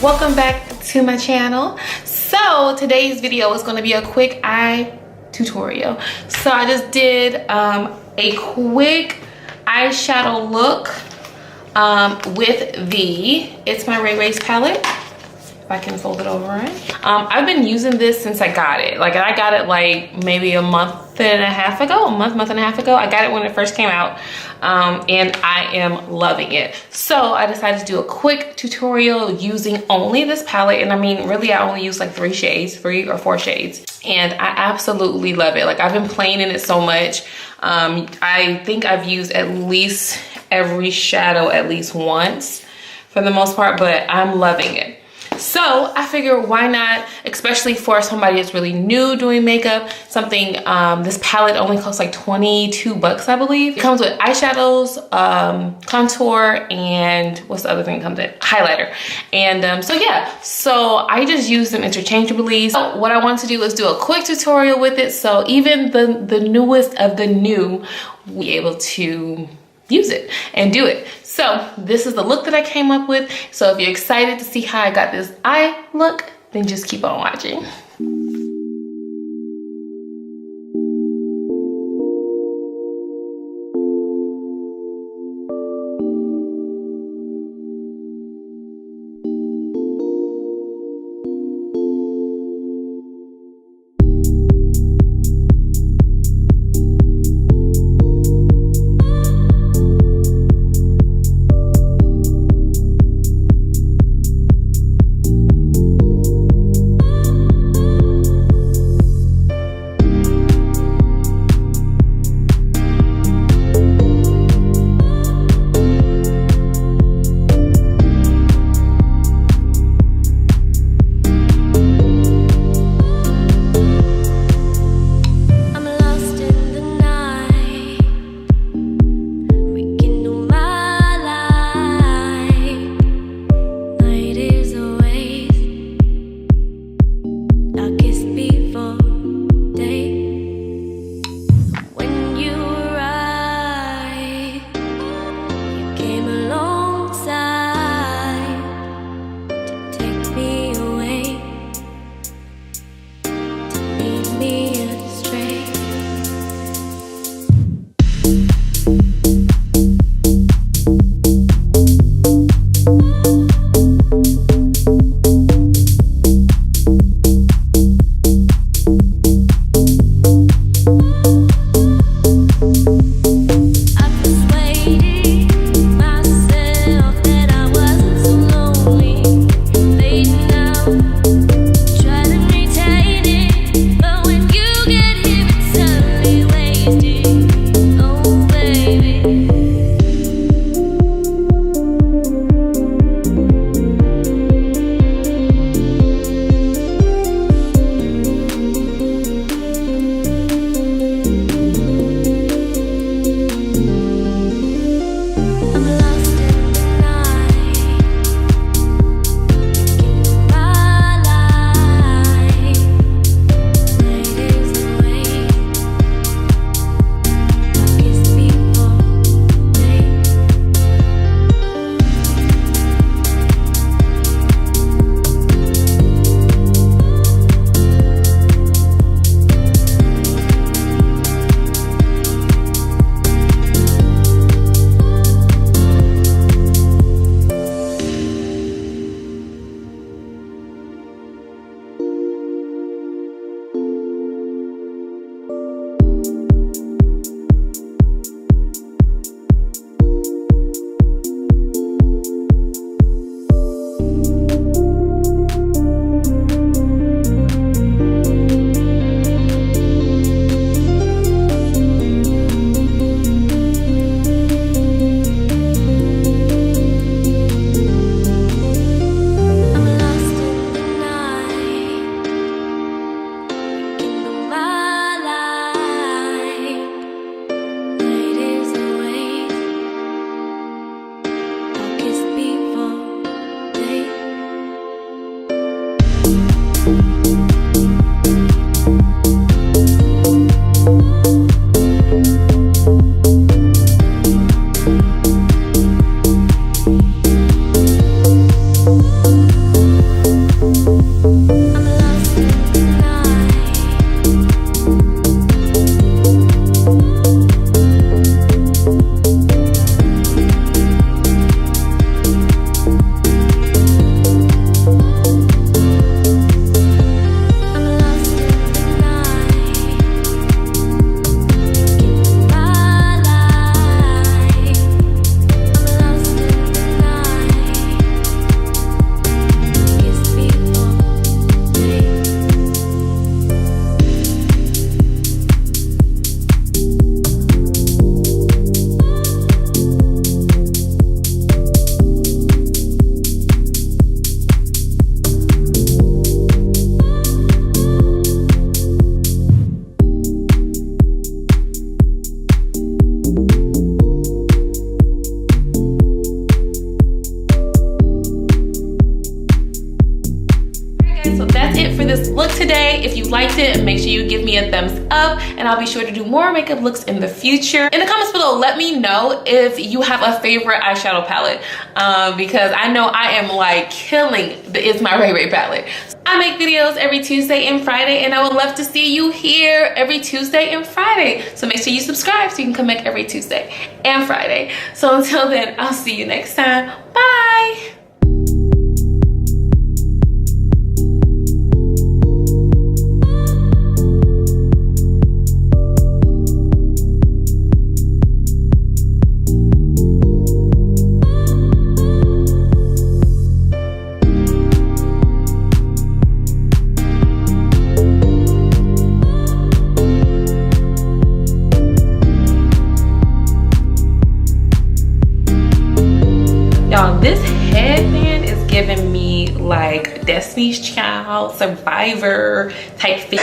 welcome back to my channel. So today's video is going to be a quick eye tutorial. So I just did a quick eyeshadow look with the It's My Ray Rays palette. If I can fold it over right. I've been using this since I got it. Like I got it like maybe a month and a half ago. I got it when it first came out. And I am loving it. So I decided to do a quick tutorial using only this palette. And I mean, really I only use like 3 or 4 shades. And I absolutely love it. Like I've been playing in it so much. I think I've used at least every shadow at least once for the most part, but I'm loving it. So I figured why not, especially for somebody that's really new doing makeup, something, this palette only costs like 22 bucks, I believe. It comes with eyeshadows, contour, and what's the other thing that comes in? Highlighter. And so yeah, so I just use them interchangeably. So what I want to do is do a quick tutorial with it. So even the newest of the new will be able to use it and do it. So this is the look that I came up with. So if you're excited to see how I got this eye look, then just keep on watching. today. If you liked it, make sure you give me a thumbs up, and I'll be sure to do more makeup looks in the future. In the comments below, let me know if you have a favorite eyeshadow palette, because I know I am like killing the It's My Ray Ray palette. I make videos every Tuesday and Friday, and I would love to see you here every Tuesday and Friday. So make sure you subscribe so you can come back every Tuesday and Friday. So until then, I'll see you next time. Bye. Y'all, this headband is giving me like Destiny's Child, Survivor type thing.